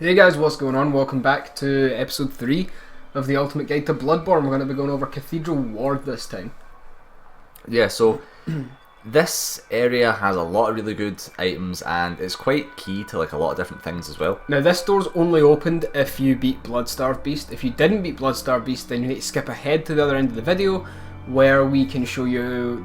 Hey guys, what's going on? Welcome back to episode 3 of the Ultimate Guide to Bloodborne. We're going to be going over Cathedral Ward this time. Yeah, so this area has a lot of really good items and it's quite key to like a lot of different things as well. Now this door's only opened if you beat Bloodstarved Beast. If you didn't beat Bloodstarved Beast, then you need to skip ahead to the other end of the video where we can show you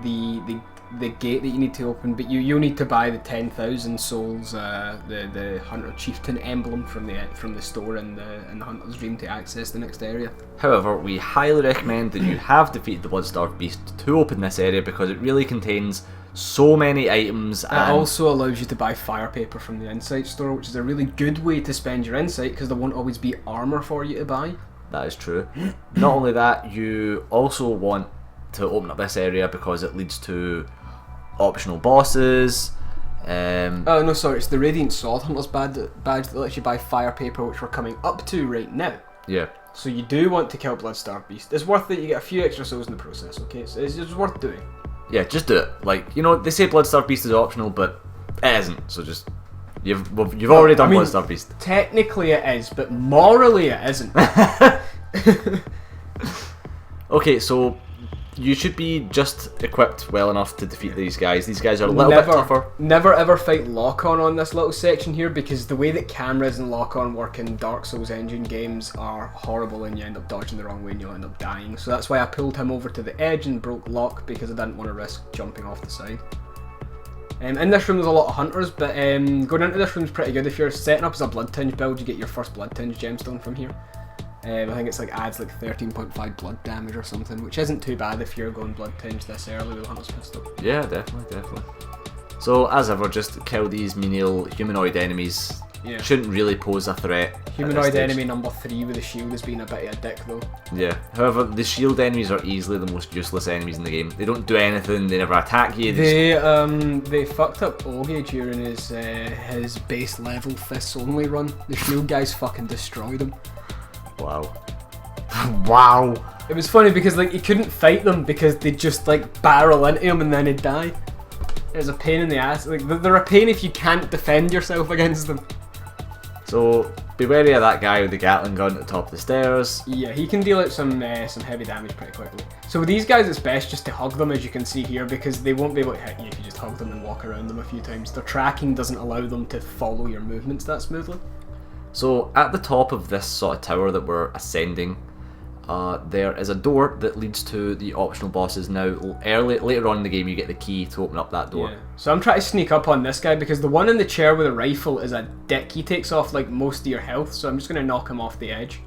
the gate that you need to open, but you'll need to buy the 10,000 souls, the Hunter Chieftain emblem from the store in the Hunter's Dream to access the next area. However, we highly recommend that you have defeated the Bloodstarved Beast to open this area because it really contains so many items. It also allows you to buy fire paper from the Insight store, which is a really good way to spend your Insight because there won't always be armour for you to buy. That is true. Not only that, you also want to open up this area because it leads to optional bosses. Oh no, sorry, it's the Radiant Sword Hunter's badge that lets you buy fire paper, which we're coming up to right now. Yeah. So you do want to kill Bloodstarved Beast. It's worth it, you get a few extra souls in the process, okay? So it's just worth doing. Yeah, just do it. Like, you know, they say Bloodstarved Beast is optional, but it isn't, so just... You've already done Bloodstarved Beast. Technically it is, but morally it isn't. Okay, so you should be just equipped well enough to defeat these guys. These guys are a little bit tougher. Never ever fight lock-on this little section here because the way that cameras and lock-on work in Dark Souls engine games are horrible and you end up dodging the wrong way and you'll end up dying. So that's why I pulled him over to the edge and broke lock because I didn't want to risk jumping off the side. In this room there's a lot of hunters, but going into this room is pretty good. If you're setting up as a Blood Tinge build, you get your first Blood Tinge gemstone from here. I think it's like adds like 13.5 blood damage or something, which isn't too bad if you're going Blood Tinge this early with a Hunter's Pistol. Yeah, definitely. So as ever, just kill these menial humanoid enemies. Yeah. Shouldn't really pose a threat. Humanoid enemy number 3 with a shield has been a bit of a dick though. Yeah. However, the shield enemies are easily the most useless enemies in the game. They don't do anything. They never attack you. They fucked up Oge during his base level fists only run. The shield guys fucking destroyed him. Wow. Wow. It was funny because like he couldn't fight them because they'd just like barrel into him and then he'd die. It was a pain in the ass. Like they're a pain if you can't defend yourself against them. So be wary of that guy with the Gatling gun at the top of the stairs. Yeah, he can deal out some heavy damage pretty quickly. So with these guys it's best just to hug them, as you can see here, because they won't be able to hit you if you just hug them and walk around them a few times. Their tracking doesn't allow them to follow your movements that smoothly. So at the top of this sort of tower that we're ascending, there is a door that leads to the optional bosses. Now, later on in the game, you get the key to open up that door. Yeah. So I'm trying to sneak up on this guy because the one in the chair with a rifle is a dick. He takes off like most of your health, so I'm just gonna knock him off the edge.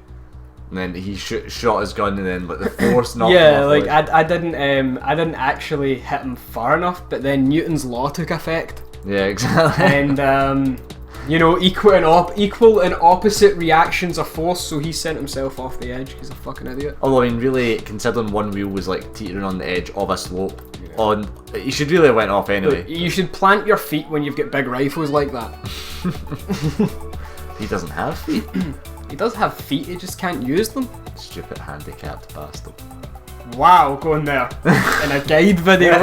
And then he shot his gun, and then like the force knocked yeah, him off like the edge. I didn't actually hit him far enough, but then Newton's law took effect. Yeah, exactly. And you know, equal and opposite reactions are force, so he sent himself off the edge. He's a fucking idiot. Although, I mean, really, considering one wheel was like teetering on the edge of a slope, he should really have went off anyway. Look, you should plant your feet when you've got big rifles like that. He doesn't have feet. He does have feet, he just can't use them. Stupid handicapped bastard. Wow, going there. In a guide video.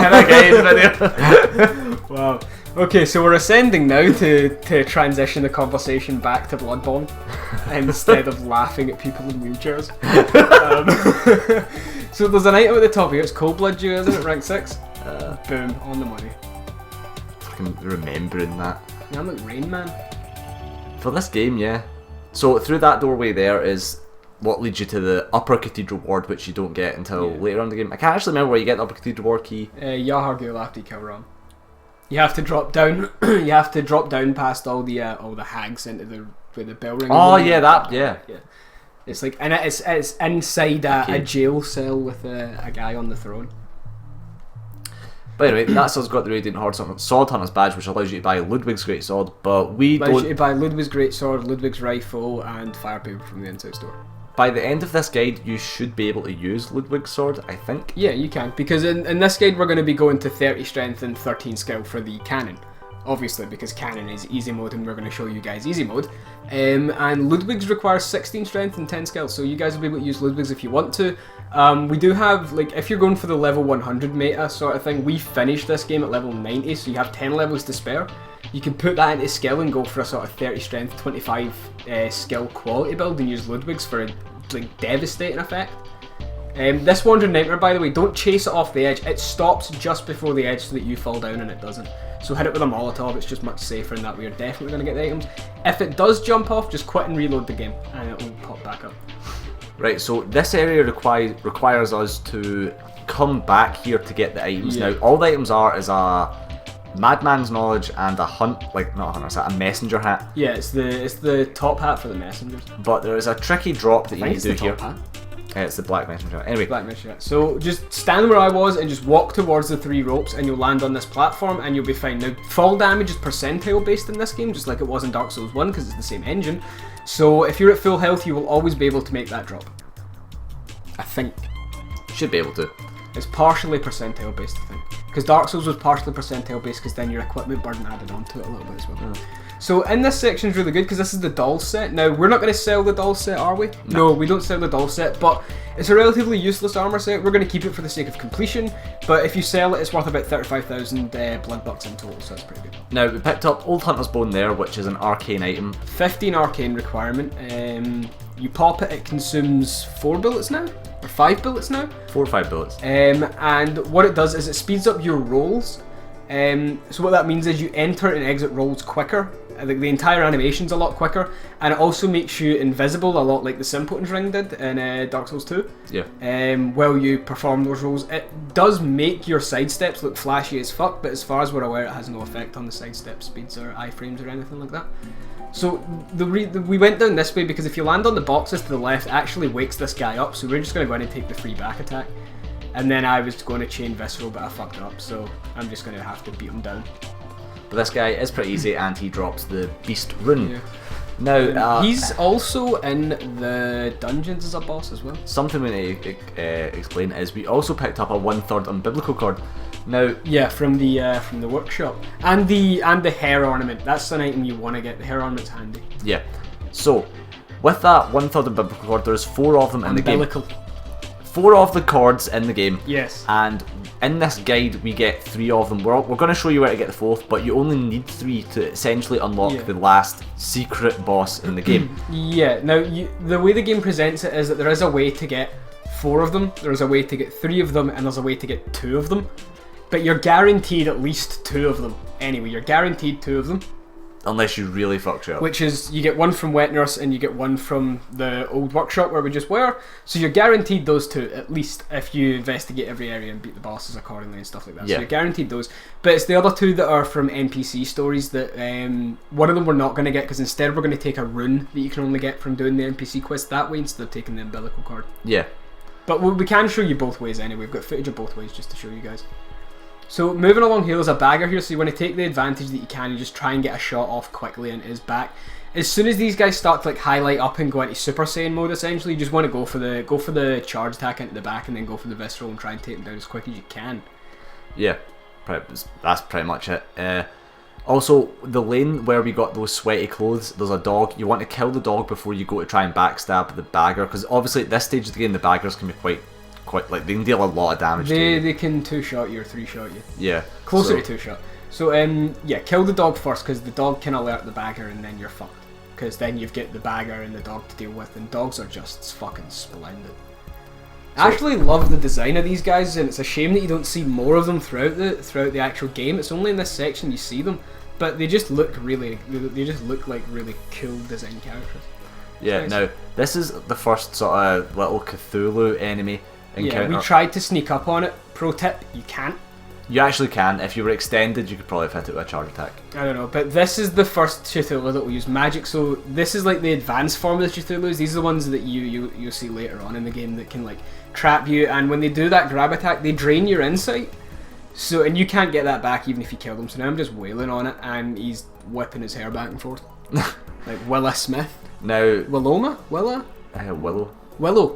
Wow. Okay, so we're ascending now to transition the conversation back to Bloodborne instead of laughing at people in wheelchairs. So there's an item at the top here, it's Cold Blood Dew, isn't it? Rank 6? Boom, on the money. Fucking remembering that. Yeah, I'm like Rain Man. For this game, yeah. So through that doorway there is what leads you to the upper Cathedral Ward, which you don't get until later on in the game. I can't actually remember where you get the upper Cathedral Ward key. Yahar Gul after you kill Ram. You have to drop down. You have to drop down past all the hags into where the bell ring. Oh yeah, yeah. It's like, and it's inside a jail cell with a guy on the throne. But anyway, that's us got the Radiant Sword Hunter's badge, which allows you to buy Ludwig's Great Sword, but we don't. Allows you to buy Ludwig's Great Sword, Ludwig's Rifle, and fire paper from the Insight store. By the end of this guide, you should be able to use Ludwig's sword, I think. Yeah, you can, because in this guide we're going to be going to 30 strength and 13 skill for the cannon. obviously, because canon is easy mode and we're going to show you guys easy mode. And Ludwig's requires 16 strength and 10 skill, so you guys will be able to use Ludwig's if you want to. We do have, like, if you're going for the level 100 meta sort of thing, we finished this game at level 90, so you have 10 levels to spare. You can put that into skill and go for a sort of 30 strength, 25 skill quality build and use Ludwig's for a like, devastating effect. This Wandering Nightmare, by the way, don't chase it off the edge. It stops just before the edge so that you fall down and it doesn't. So hit it with a Molotov, it's just much safer in that way. You're definitely going to get the items. If it does jump off, just quit and reload the game and it will pop back up. Right, so this area requires us to come back here to get the items. Yeah. Now, all the items is a Madman's Knowledge and a hunt, like not a hunter, it's a messenger hat. Yeah, it's the top hat for the messengers. But there is a tricky drop that you need to do here. Hat. It's the black messenger hat. Anyway. Black messenger hat. So just stand where I was and just walk towards the 3 ropes and you'll land on this platform and you'll be fine. Now, fall damage is percentile based in this game, just like it was in Dark Souls 1 because it's the same engine. So if you're at full health, you will always be able to make that drop. I think. Should be able to. It's partially percentile based, I think. Because Dark Souls was partially percentile based because then your equipment burden added onto it a little bit as well. Mm. So in this section is really good because this is the doll set. Now, we're not going to sell the doll set, are we? No, we don't sell the doll set, but it's a relatively useless armor set. We're going to keep it for the sake of completion, but if you sell it, it's worth about 35,000 blood bucks in total, so that's pretty good. Now, we picked up Old Hunter's Bone there, which is an arcane item. 15 arcane requirement. You pop it, it consumes 4 bullets now? Or 5 bullets now? 4 or 5 bullets. And what it does is it speeds up your rolls. So what that means is you enter and exit rolls quicker. The entire animation's a lot quicker, and it also makes you invisible a lot like the Simpleton's Ring did in Dark Souls 2. Yeah. While you perform those rolls, it does make your sidesteps look flashy as fuck, but as far as we're aware, it has no effect on the sidestep speeds or iframes or anything like that. So we went down this way because if you land on the boxes to the left, it actually wakes this guy up. So we're just going to go in and take the free back attack. And then I was going to chain Visceral, but I fucked it up, so I'm just going to have to beat him down. But this guy is pretty easy, and he drops the Beast Rune. Yeah. Now, he's also in the dungeons as a boss as well. Something we need to explain is we also picked up a 1/3 umbilical cord. Now, yeah, from the workshop, and the hair ornament. That's an item you want to get. The hair ornament's handy. Yeah. So, with that 1/3 umbilical cord, there's 4 of them in the game. 4 of the cords in the game. Yes. And in this guide, we get 3 of them. We're going to show you where to get the 4th, but you only need 3 to essentially unlock the last secret boss in the game. Yeah. Now, the way the game presents it is that there is a way to get 4 of them, there's a way to get 3 of them, and there's a way to get 2 of them. But you're guaranteed at least 2 of them. Anyway, you're guaranteed 2 of them. Unless you really fucked up. Which is, you get 1 from Wet Nurse and you get 1 from the old workshop where we just were. So you're guaranteed those 2, at least, if you investigate every area and beat the bosses accordingly and stuff like that. Yeah. So you're guaranteed those. But it's the other 2 that are from NPC stories that, one of them we're not going to get, because instead we're going to take a rune that you can only get from doing the NPC quest that way instead of taking the umbilical cord. Yeah. But we can show you both ways anyway. We've got footage of both ways just to show you guys. So moving along here, there's a bagger here, so you want to take the advantage that you can and just try and get a shot off quickly into his back. As soon as these guys start to like highlight up and go into Super Saiyan mode, essentially, you just want to go for the charge attack into the back and then go for the visceral and try and take them down as quick as you can. Yeah, that's pretty much it. Also, the lane where we got those sweaty clothes, there's a dog. You want to kill the dog before you go to try and backstab the bagger, because obviously at this stage of the game, the baggers can be quite like, they can deal a lot of damage to you. They can 2-shot you or 3-shot you. Yeah. Closer to 2-shot. So yeah, kill the dog first, because the dog can alert the bagger and then you're fucked. Because then you've got the bagger and the dog to deal with, and dogs are just fucking splendid. I actually love the design of these guys, and it's a shame that you don't see more of them throughout the actual game. It's only in this section you see them, but they just look like really cool design characters. Yeah, nice. Now this is the first sort of little Cthulhu enemy encounter. Yeah, we tried to sneak up on it. Pro tip, you can't. You actually can. If you were extended, you could probably fit it with a charge attack. I don't know, but this is the first Cthulhu that will use magic, so this is like the advanced form of the Cthulhus. These are the ones that you'll see later on in the game that can like trap you, and when they do that grab attack, they drain your insight. So, and you can't get that back even if you kill them. So now I'm just wailing on it, and he's whipping his hair back and forth. Like Willa Smith. Now... Willoma? Willa? Willow.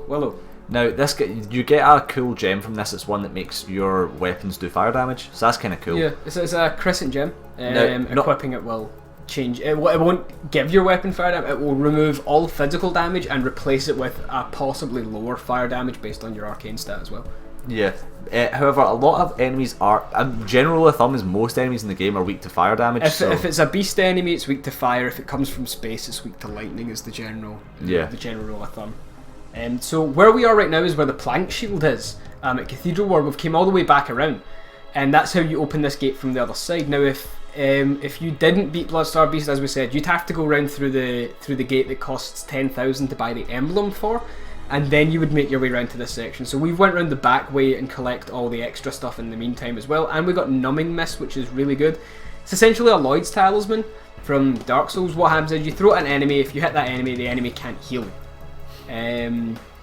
Willow. Now, you get a cool gem from this. It's one that makes your weapons do fire damage, so that's kind of cool. Yeah, it's a crescent gem. Equipping it will change. It won't give your weapon fire damage. It will remove all physical damage and replace it with a possibly lower fire damage based on your arcane stat as well. Yeah. However, a lot of enemies are. General rule of thumb is most enemies in the game are weak to fire damage. If it's a beast enemy, it's weak to fire. If it comes from space, it's weak to lightning. Is the general rule of thumb. So where we are right now is where the plank shield is at Cathedral, where we've came all the way back around, and that's how you open this gate from the other side. Now, if you didn't beat Bloodstar Beast, as we said, you'd have to go round through the gate that costs 10,000 to buy the emblem for, and then you would make your way around to this section. So we've went around the back way and collect all the extra stuff in the meantime as well, and we got Numbing Mist, which is really good. It's essentially a Lloyd's Talisman from Dark Souls. What happens is you throw it at an enemy. If you hit that enemy, the enemy can't heal.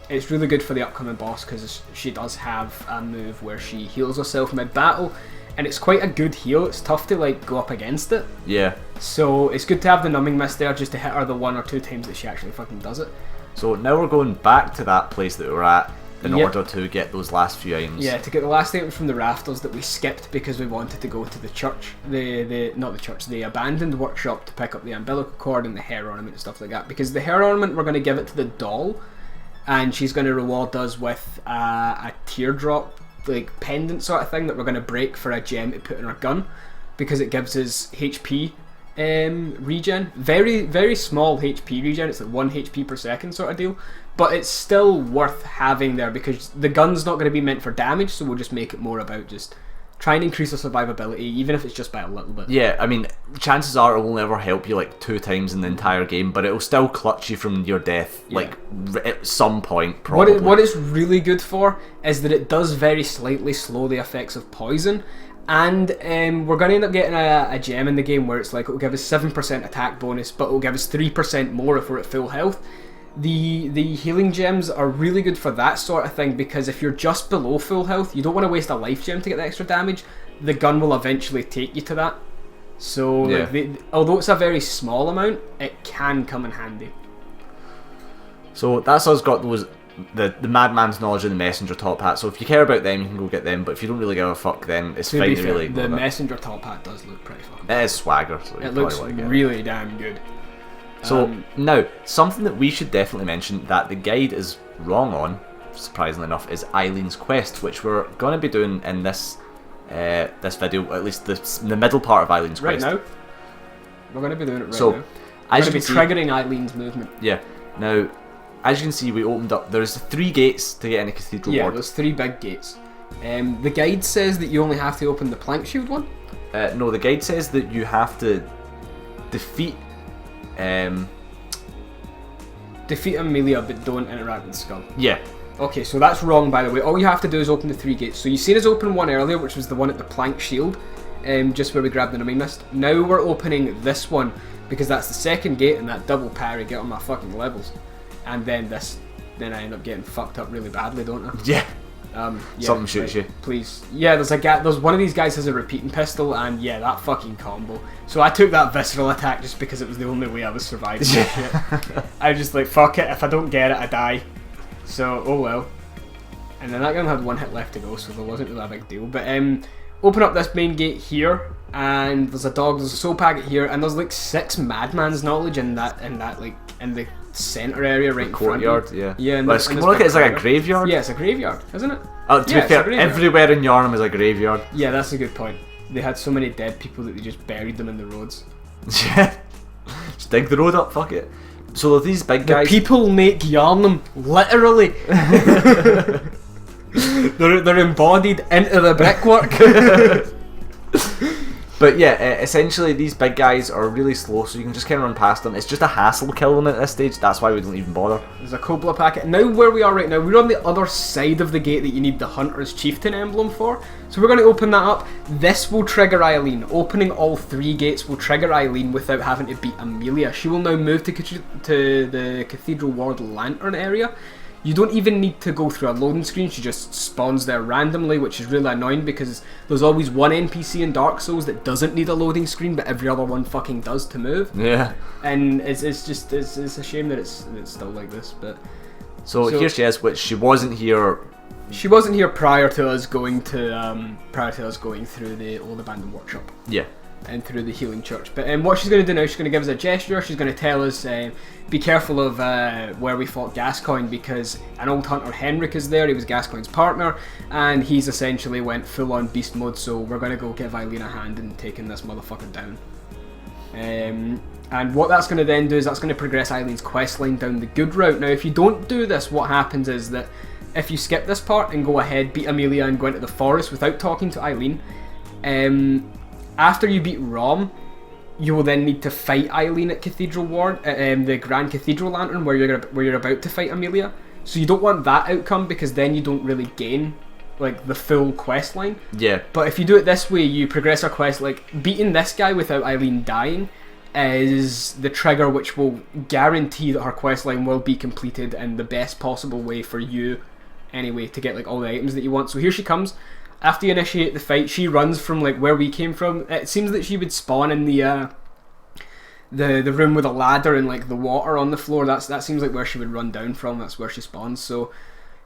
It's really good for the upcoming boss because she does have a move where she heals herself mid-battle, and it's quite a good heal. It's tough to like go up against it. Yeah. So it's good to have the Numbing Mist there just to hit her the 1 or 2 times that she actually fucking does it. So now we're going back to that place that we were at in order to get those last few items. Yeah, to get the last items from the rafters that we skipped because we wanted to go to the church, the abandoned workshop to pick up the umbilical cord and the hair ornament and stuff like that. Because the hair ornament, we're going to give it to the doll, and she's going to reward us with a teardrop like pendant sort of thing that we're going to break for a gem to put in our gun, because it gives us HP regen. Very, very small HP regen. It's like 1 HP per second sort of deal, but it's still worth having there because the gun's not going to be meant for damage, so we'll just make it more about just trying to increase our survivability, even if it's just by a little bit. Yeah, I mean, chances are it will never help you like 2 times in the entire game, but it will still clutch you from your death like at some point probably. What it's really good for is that it does very slightly slow the effects of poison. And we're going to end up getting a gem in the game where it's like it'll give us 7% attack bonus, but it'll give us 3% more if we're at full health. The healing gems are really good for that sort of thing, because if you're just below full health, you don't want to waste a life gem to get the extra damage. The gun will eventually take you to that. So although it's a very small amount, it can come in handy. So that's us got those. The Madman's Knowledge and the Messenger Top Hat. So if you care about them, you can go get them. But if you don't really give a fuck, then it's fine to really the Messenger Top Hat does look pretty fucking good. It is swagger. So it looks really damn good. So now, something that we should definitely mention that the guide is wrong on, surprisingly enough, is Eileen's quest, which we're going to be doing in this video, at least the middle part of Eileen's quest. Right now? We're going to be doing it right now. We're going to be triggering Eileen's movement. Yeah. Now, as you can see, we opened up. There's 3 gates to get into Cathedral Ward. Yeah, there's 3 big gates. The guide says that you only have to open the plank shield one. No, the guide says that you have to defeat Amelia, but don't interact with the skull. Yeah. Okay, so that's wrong, by the way. All you have to do is open the 3 gates. So you've seen us open one earlier, which was the one at the plank shield, just where we grabbed the Numbing Mist. Now we're opening this one because that's the second gate, and that double parry get on my fucking levels. And then I end up getting fucked up really badly, don't I? Yeah. Something shoots you. Please. Yeah, there's one of these guys has a repeating pistol, and yeah, that fucking combo. So I took that visceral attack just because it was the only way I was surviving this shit. I was just like, fuck it, if I don't get it, I die. So, oh well. And then that gun had 1 hit left to go, so there wasn't really a big deal. But open up this main gate here, and there's a dog, there's a soul packet here, and there's like 6 Madman's Knowledge in the centre area right in front of you. Yeah. It's more like it's like a graveyard. Yeah, it's a graveyard, isn't it? To be fair, everywhere in Yarnum is a graveyard. Yeah, that's a good point. They had so many dead people that they just buried them in the roads. Yeah. Just dig the road up, fuck it. So these big guys. The people make Yarnum, literally. they're embodied into the brickwork. But yeah, essentially these big guys are really slow, so you can just kind of run past them. It's just a hassle to kill them at this stage, that's why we don't even bother. There's a Cobra packet. Now where we are right now, we're on the other side of the gate that you need the Hunter's Chieftain emblem for. So we're going to open that up. This will trigger Eileen. Opening all 3 gates will trigger Eileen without having to beat Amelia. She will now move to the Cathedral Ward Lantern area. You don't even need to go through a loading screen, she just spawns there randomly, which is really annoying because there's always one NPC in Dark Souls that doesn't need a loading screen, but every other one fucking does to move. Yeah. And it's a shame that it's still like this, but So here she is, which she wasn't here. She wasn't here prior to us going through the old abandoned workshop. Yeah. And through the healing church. But what she's going to do now, she's going to give us a gesture. She's going to tell us, be careful of where we fought Gascoigne, because an old hunter, Henrik, is there. He was Gascoigne's partner, and he's essentially went full-on beast mode, so we're going to go give Eileen a hand in taking this motherfucker down. And what that's going to then do is that's going to progress Eileen's questline down the good route. Now, if you don't do this, what happens is that if you skip this part and go ahead, beat Amelia and go into the forest without talking to Eileen, after you beat Rom, you will then need to fight Eileen at Cathedral Ward, the Grand Cathedral Lantern, where you're about to fight Amelia. So you don't want that outcome, because then you don't really gain like the full quest line. Yeah. But if you do it this way, you progress our quest. Like beating this guy without Eileen dying is the trigger which will guarantee that her quest line will be completed in the best possible way for you, anyway, to get like all the items that you want. So here she comes. After you initiate the fight, she runs from like where we came from. It seems that she would spawn in the room with a ladder and like the water on the floor. That seems like where she would run down from. That's where she spawns. So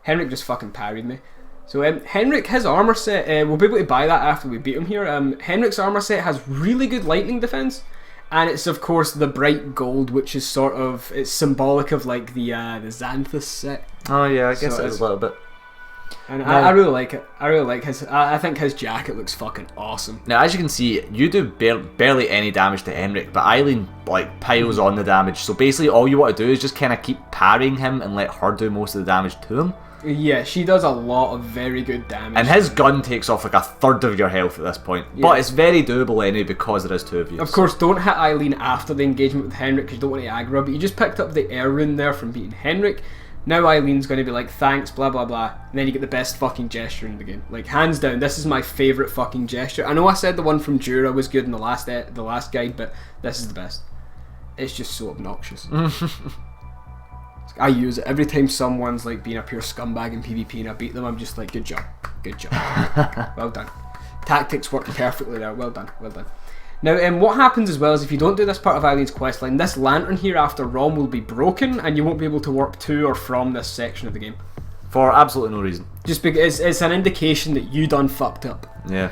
Henrik just fucking parried me. So Henrik, his armor set, we'll be able to buy that after we beat him here. Henrik's armor set has really good lightning defense, and it's of course the bright gold, which is sort of, it's symbolic of like the Xanthus set. Oh yeah, I guess it is a little bit. And I really like it. I really like his. I think his jacket looks fucking awesome. Now, as you can see, you do barely any damage to Henrik, but Eileen like piles on the damage. So basically, all you want to do is just kind of keep parrying him and let her do most of the damage to him. Yeah, she does a lot of very good damage. And his gun takes off like a third of your health at this point. Yeah. But it's very doable anyway, because there is two of you. Of course, don't hit Eileen after the engagement with Henrik, because you don't want to aggro, but you just picked up the air rune there from beating Henrik. Now Eileen's going to be like, thanks, blah blah blah, and then you get the best fucking gesture in the game. Like, hands down, this is my favourite fucking gesture. I know I said the one from Jura was good in the last guide, but this is the best. It's just so obnoxious. I use it every time someone's like being a pure scumbag in PvP and I beat them. I'm just like, good job, well done. Tactics worked perfectly there. Well done. Now, what happens as well is if you don't do this part of Eileen's questline, this lantern here after Rom will be broken, and you won't be able to warp to or from this section of the game. For absolutely no reason. Just because it's an indication that you done fucked up. Yeah.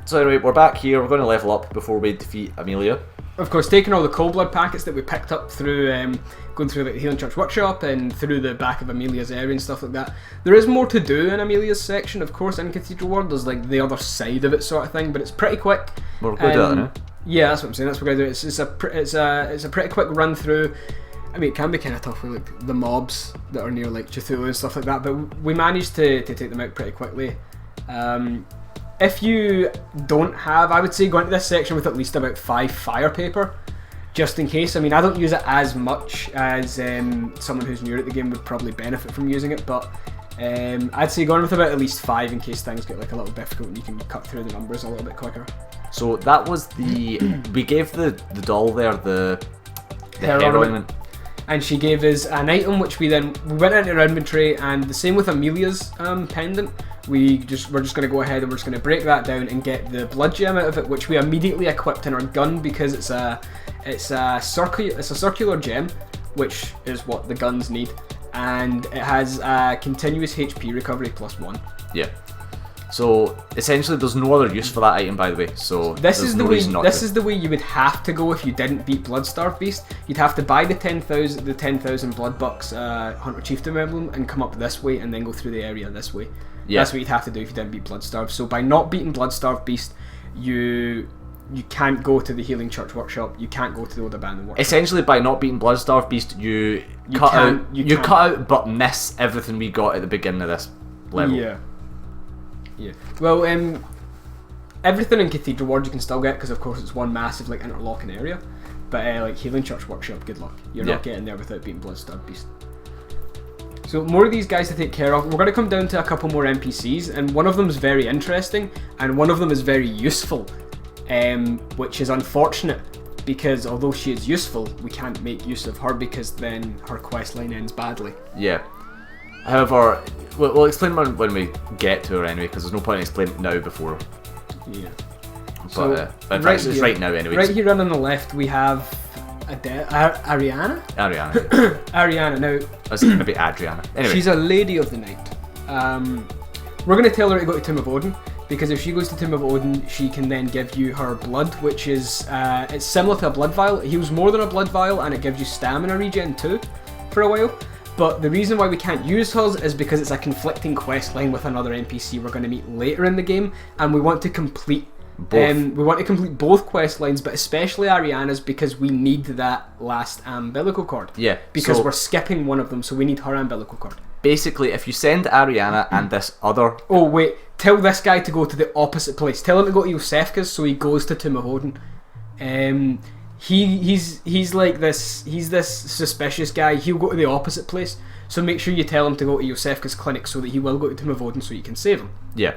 So anyway, we're back here. We're going to level up before we defeat Amelia. Of course, taking all the cold blood packets that we picked up through going through the Healing Church Workshop and through the back of Amelia's area and stuff like that. There is more to do in Amelia's section, of course, in Cathedral Ward. There's like the other side of it sort of thing, but it's pretty quick. We're going to do that now. Yeah, that's what I'm saying. That's what we're going to do. It's a pretty quick run through. I mean, it can be kind of tough with like the mobs that are near like Cthulhu and stuff like that, but we managed to take them out pretty quickly. If you don't have, I would say go into this section with at least about 5 fire paper, just in case. I mean, I don't use it as much as someone who's new at the game would probably benefit from using it, but I'd say go in with about at least 5 in case things get like a little difficult and you can cut through the numbers a little bit quicker. So that was we gave the doll there the hair ornament. And she gave us an item which we went into our inventory, and the same with Amelia's pendant. We're just going to go ahead and we're just going to break that down and get the blood gem out of it, which we immediately equipped in our gun because it's a circular gem, which is what the guns need, and it has continuous HP recovery +1. Yeah. So essentially, there's no other use for that item, by the way. So this is the way you would have to go if you didn't beat Bloodstarved Beast. You'd have to buy the 10,000 blood bucks Hunter Chieftain emblem and come up this way and then go through the area this way. Yeah. That's what you'd have to do if you didn't beat Bloodstarved. So by not beating Bloodstarved Beast, you can't go to the Healing Church Workshop. You can't go to the Old Abandoned Workshop. Essentially, by not beating Bloodstarved Beast, you cut out but miss everything we got at the beginning of this level. Yeah. Well, everything in Cathedral Ward you can still get because, of course, it's one massive like interlocking area. But like Healing Church Workshop, good luck. You're not getting there without beating Bloodstarved Beast. So more of these guys to take care of. We're going to come down to a couple more NPCs, and one of them is very interesting, and one of them is very useful, which is unfortunate because although she is useful, we can't make use of her because then her questline ends badly. Yeah. However, we'll explain when we get to her anyway, because there's no point in explaining it now before. Yeah. But it's right now anyway. Right here on the left we have Arianna? Arianna. Arianna. Now, That's maybe Adriana. Anyway. she's a lady of the night. We're going to tell her to go to Tomb of Odin, because if she goes to Tomb of Odin, she can then give you her blood, which is, it's similar to a blood vial. It heals more than a blood vial, and it gives you stamina regen too, for a while. But the reason why we can't use hers is because it's a conflicting quest line with another NPC we're going to meet later in the game, and we want to complete both. We want to complete both quest lines, but especially Arianna's, because we need that last umbilical cord. Yeah. Because so we're skipping one of them, so we need her umbilical cord. basically, if you send Arianna and this other... Oh, wait. Tell this guy to go to the opposite place. Tell him to go to Yosefka's so he goes to Tomb of Odin. He's like this. He's this suspicious guy. He'll go to the opposite place. So make sure you tell him to go to Yosefka's clinic so that he will go to Tomb of Odin so you can save him. Yeah.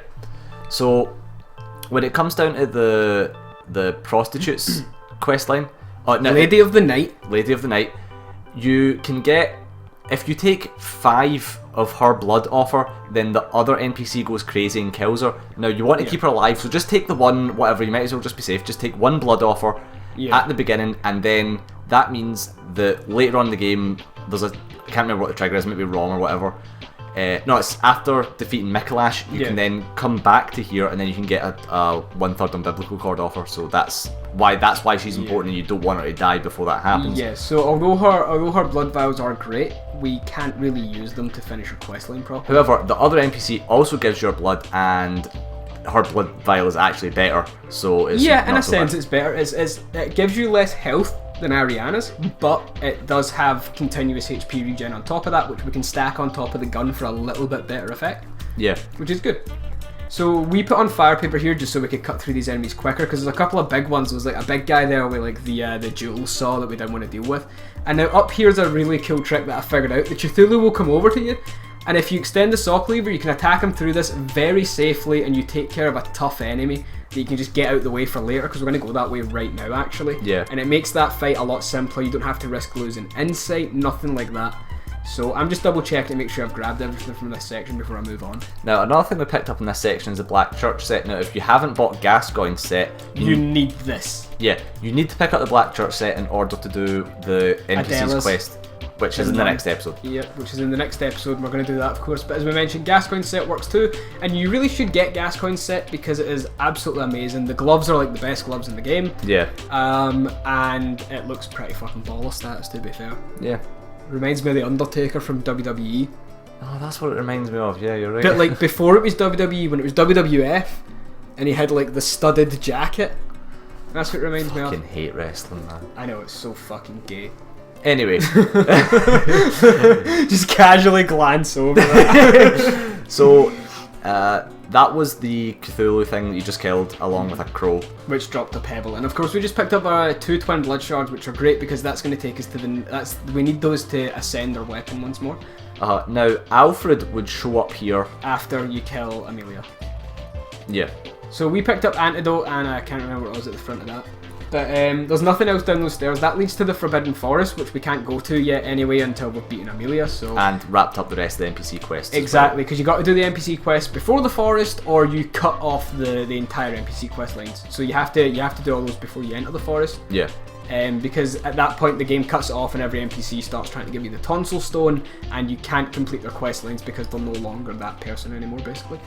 So when it comes down to the prostitutes questline, Lady of the Night, you can get, if you take 5 of her blood off her, then the other NPC goes crazy and kills her. Now you want to keep her alive, so just take the one, whatever, you might as well just be safe, just take 1 blood off her at the beginning, and then that means that later on in the game, there's a, I can't remember what the trigger is, maybe wrong or whatever. No, it's after defeating Mikolash, you can then come back to here, and then you can get a 1/3 umbilical cord off her. So that's why she's important, and you don't want her to die before that happens. Yeah. So although her blood vials are great, we can't really use them to finish her questline properly. However, the other NPC also gives you her blood, and her blood vial is actually better. So it's in a so sense, bad. it's better. It gives you less health than Arianna's, but it does have continuous HP regen on top of that, which we can stack on top of the gun for a little bit better effect. Yeah. Which is good. So we put on fire paper here just so we could cut through these enemies quicker, because there's a couple of big ones. There was like a big guy there with like the jewel saw that we didn't want to deal with. And now up here's a really cool trick that I figured out. The Cthulhu will come over to you, and if you extend the sock lever, you can attack him through this very safely, and you take care of a tough enemy that you can just get out the way for later, because we're going to go that way right now actually. Yeah. And it makes that fight a lot simpler. You don't have to risk losing insight, nothing like that. So I'm just double checking to make sure I've grabbed everything from this section before I move on. Now another thing we picked up in this section is the Black Church set. Now if you haven't bought Gascoigne's set, you need this. Yeah, you need to pick up the Black Church set in order to do the NPC's Adela's quest, which is in the next episode. Yep, which is in the next episode. We're going to do that, of course. But as we mentioned, Gascoigne's set works too, and you really should get Gascoigne's set because it is absolutely amazing. The gloves are like the best gloves in the game. Yeah. And it looks pretty fucking baller status, to be fair. Yeah. Reminds me of the Undertaker from WWE. Oh, that's what it reminds me of. Yeah, you're right. But like before it was WWE, when it was WWF, and he had like the studded jacket. That's what it reminds me of. I fucking hate wrestling, man. I know, it's so fucking gay. Anyway. Just casually glance over that. So, that was the Cthulhu thing that you just killed, along with a crow. Which dropped a pebble. And of course we just picked up our 2 twin blood shards, which are great because that's going to take us to the... we need those to ascend our weapon once more. Now, Alfred would show up here. After you kill Amelia. Yeah. So we picked up Antidote, and I can't remember what was at the front of that. But there's nothing else down those stairs. That leads to the Forbidden Forest, which we can't go to yet anyway until we've beaten Amelia. So and wrapped up the rest of the NPC quests. Exactly, because you got to do the NPC quest before the forest, or you cut off the entire NPC quest lines. So you have to do all those before you enter the forest. Yeah. Because at that point the game cuts it off and every NPC starts trying to give you the tonsil stone, and you can't complete their quest lines because they're no longer that person anymore, basically.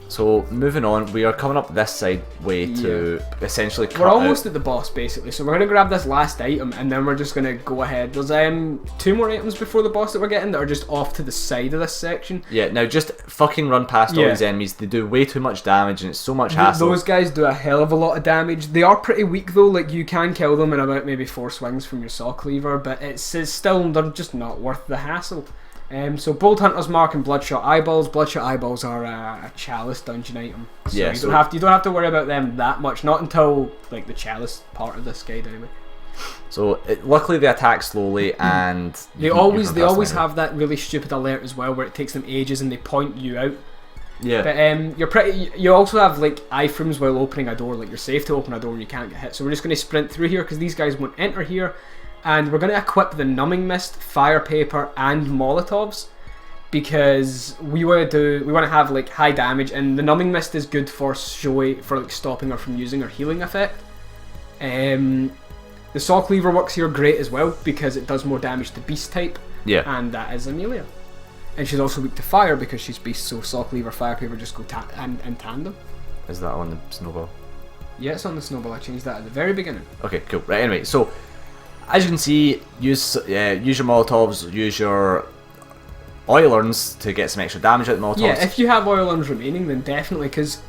So moving on, we are coming up this side way to essentially cut We're almost out. at the boss basically, so we're going to grab this last item and then we're just going to go ahead. There's 2 more items before the boss that we're getting that are just off to the side of this section. Yeah, now just fucking run past all these enemies. They do way too much damage and it's so much hassle. Those guys do a hell of a lot of damage. They are pretty weak though, like you can kill them in about maybe 4 swings from your saw cleaver, but it's still, they're just not worth the hassle. So Bolt Hunter's Mark and Bloodshot Eyeballs. Bloodshot Eyeballs are a Chalice dungeon item. So yeah, you don't have to worry about them that much. Not until like the Chalice part of this guide anyway. So luckily they attack slowly, and they always have that really stupid alert as well, where it takes them ages and they point you out. Yeah. But you also have like iframes while opening a door. Like you're safe to open a door and you can't get hit. So we're just going to sprint through here because these guys won't enter here. And we're going to equip the Numbing Mist, Fire Paper, and Molotovs because we want to have like high damage, and the Numbing Mist is good for like stopping her from using her healing effect. The Saw Cleaver works here great as well because it does more damage to beast type. Yeah. And that is Amelia. And she's also weak to fire because she's beast, so Saw Cleaver, Fire Paper just go in tandem. Is that on the snowball? Yeah, it's on the snowball. I changed that at the very beginning. Okay, cool. Right, anyway, so as you can see, use your Molotovs, use your oil urns to get some extra damage out of the Molotovs. Yeah, if you have oil urns remaining, then definitely, because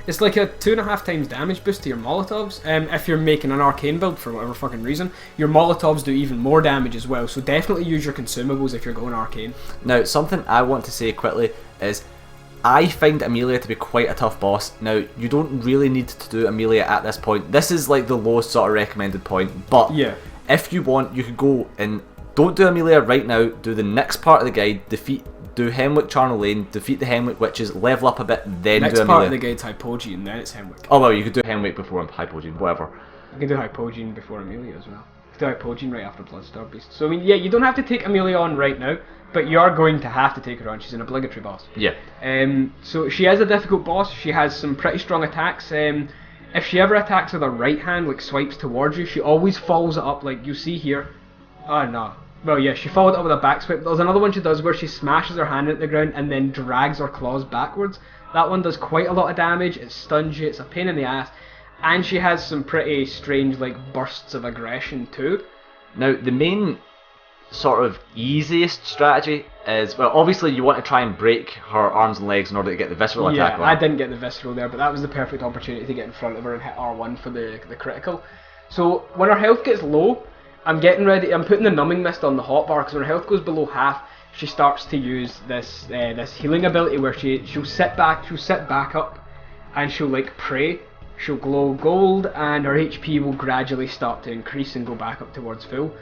it's like a 2.5 times damage boost to your Molotovs. If you're making an arcane build for whatever fucking reason, your Molotovs do even more damage as well. So definitely use your consumables if you're going arcane. Now, something I want to say quickly is I find Amelia to be quite a tough boss. Now, you don't really need to do Amelia at this point. This is like the lowest sort of recommended point, but yeah, if you want, you could go and don't do Amelia right now. Do the next part of the guide. Do Hemwick Charnel Lane. Defeat the Hemwick witches. Level up a bit. Then next do Amelia. part of the guide's Hypogean, and then it's Hemwick. Oh well, you could do Hemwick before Hypogean, whatever. You can do Hypogean before Amelia as well. You can do Hypogean right after Bloodstar Beast. So I mean, yeah, you don't have to take Amelia on right now, but you are going to have to take her on. She's an obligatory boss. Yeah. So she is a difficult boss. She has some pretty strong attacks. If she ever attacks with her right hand, like swipes towards you, she always follows it up, like you see here. Oh no. Well, yeah, she followed it up with a back swipe. There's another one she does where she smashes her hand into the ground and then drags her claws backwards. That one does quite a lot of damage. It stuns you. It's a pain in the ass. And she has some pretty strange, like, bursts of aggression too. Now, the main sort of easiest strategy is, well, obviously you want to try and break her arms and legs in order to get the visceral attack on her. I didn't get the visceral there, but that was the perfect opportunity to get in front of her and hit R1 for the critical. So when her health gets low, I'm putting the numbing mist on the hotbar, because when her health goes below half, she starts to use this healing ability where she'll sit back up, and she'll like pray. She'll glow gold, and her HP will gradually start to increase and go back up towards full.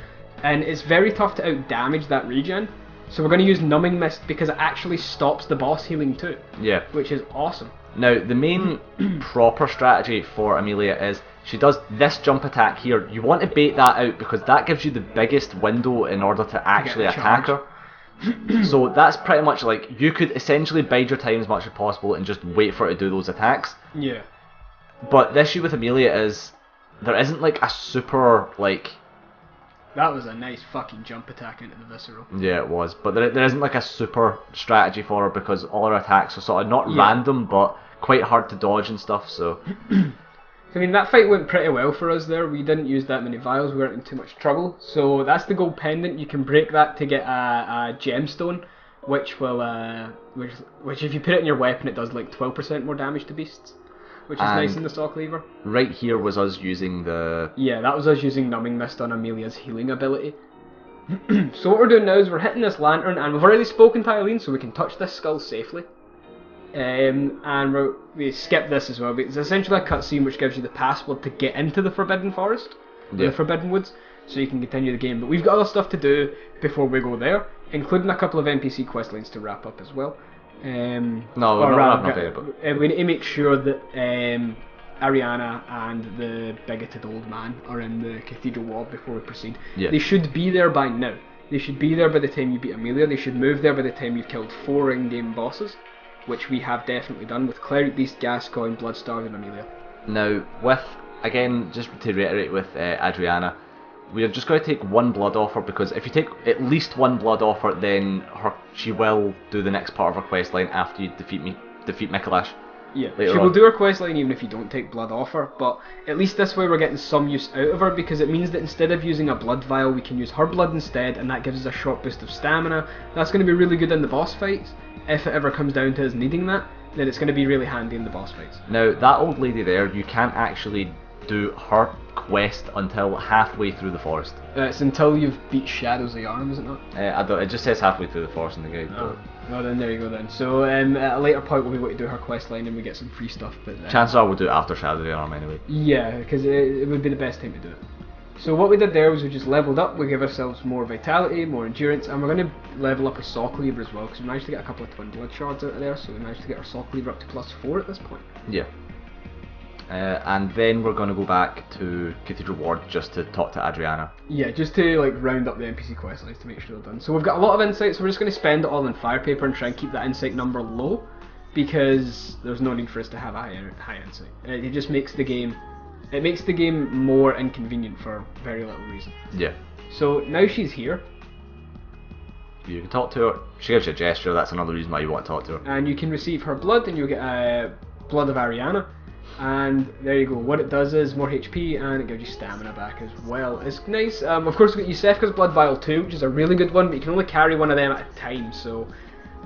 And it's very tough to out damage that regen, so we're going to use numbing mist because it actually stops the boss healing too. Yeah. Which is awesome. Now, the main proper strategy for Amelia is she does this jump attack here. You want to bait that out because that gives you the biggest window in order to actually attack her. So that's pretty much like, you could essentially bide your time as much as possible and just wait for her to do those attacks. Yeah. But the issue with Amelia is there isn't like a super like... That was a nice fucking jump attack into the visceral. Yeah, it was. But there isn't like a super strategy for her because all her attacks are sort of not random but quite hard to dodge and stuff, so... I mean, that fight went pretty well for us there. We didn't use that many vials, we weren't in too much trouble. So that's the gold pendant. You can break that to get a gemstone, which will, which if you put it in your weapon, it does like 12% more damage to beasts, which is nice in the Saw Cleaver. Right here was us using the... Yeah, that was us using Numbing Mist on Amelia's healing ability. So what we're doing now is we're hitting this lantern, and we've already spoken to Eileen, so we can touch this skull safely. And we skip this as well, but it's essentially a cutscene which gives you the password to get into the Forbidden Forest, the Forbidden Woods, so you can continue the game. But we've got other stuff to do before we go there, including a couple of NPC questlines to wrap up as well. No, we're not wrapping up there, but... we need to make sure that Arianna and the bigoted old man are in the Cathedral wall before we proceed. Yeah. They should be there by now. They should be there by the time you beat Amelia. They should move there by the time you've killed 4 in-game bosses, which we have definitely done with Cleric Beast, Gascoigne, Bloodstarved and Amelia. Now, with, again, just to reiterate with Adriana, we are just going to take 1 blood off her, because if you take at least 1 blood off her, then she will do the next part of her quest line after you defeat Mikolash. Yeah, she will do her quest line even if you don't take blood off her, but at least this way we're getting some use out of her, because it means that instead of using a blood vial, we can use her blood instead, and that gives us a short boost of stamina. That's going to be really good in the boss fights. If it ever comes down to us needing that, then it's going to be really handy in the boss fights. Now, that old lady there, you can't actually do her quest until halfway through the forest. It's until you've beat Shadows of Yarnum, is it not? It just says halfway through the forest in the guide. Oh. Well then, there you go then. So at a later point we'll be able to do her quest line and we get some free stuff. But chances are we'll do it after Shadows of Yarnum anyway. Yeah, because it would be the best time to do it. So what we did there was we just leveled up, we give ourselves more vitality, more endurance, and we're going to level up a Saw Cleaver as well, because we managed to get a couple of Twin Blood Shards out of there, so we managed to get our Saw Cleaver up to +4 at this point. Yeah. And then we're going to go back to Cathedral Ward just to talk to Adriana. Yeah, just to like round up the NPC questlines to make sure they're done. So we've got a lot of insight, so we're just going to spend it all in Fire Paper and try and keep that insight number low, because there's no need for us to have a high insight. It just makes the game It makes the game more inconvenient for very little reason. Yeah. So now she's here, You can talk to her. She gives you a gesture. That's another reason why you want to talk to her. and you can receive her blood, and you'll get blood of Arianna. And there you go. What it does is more HP, and it gives you stamina back as well. It's nice. Of course, we've got Yusefka's Blood Vial too, which is a really good one, but you can only carry one of them at a time. So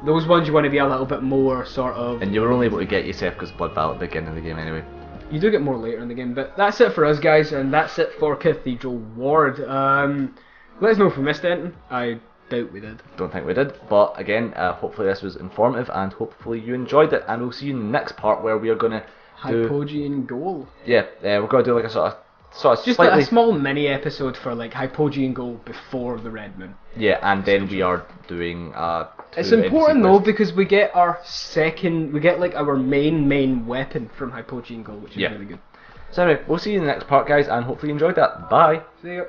those ones you want to be a little bit more sort of. And you were only able to get Yusefka's blood vial at the beginning of the game anyway. You do get more later in the game, but that's it for us, guys, and that's it for Cathedral Ward. Let us know if we missed anything. I doubt we did. Don't think we did, but again, hopefully this was informative, and hopefully you enjoyed it. And we'll see you in the next part where we are going to do. Hypogean Goal. Yeah, we're going to do like a sort of Just slightly. like a small mini episode for like Hypogean Goal before the Red Moon. Yeah, and then we are doing. It's important though because we get our like our main weapon from Hypogean Goal, which is really good. So anyway, we'll see you in the next part, guys, and hopefully you enjoyed that. Bye. See ya.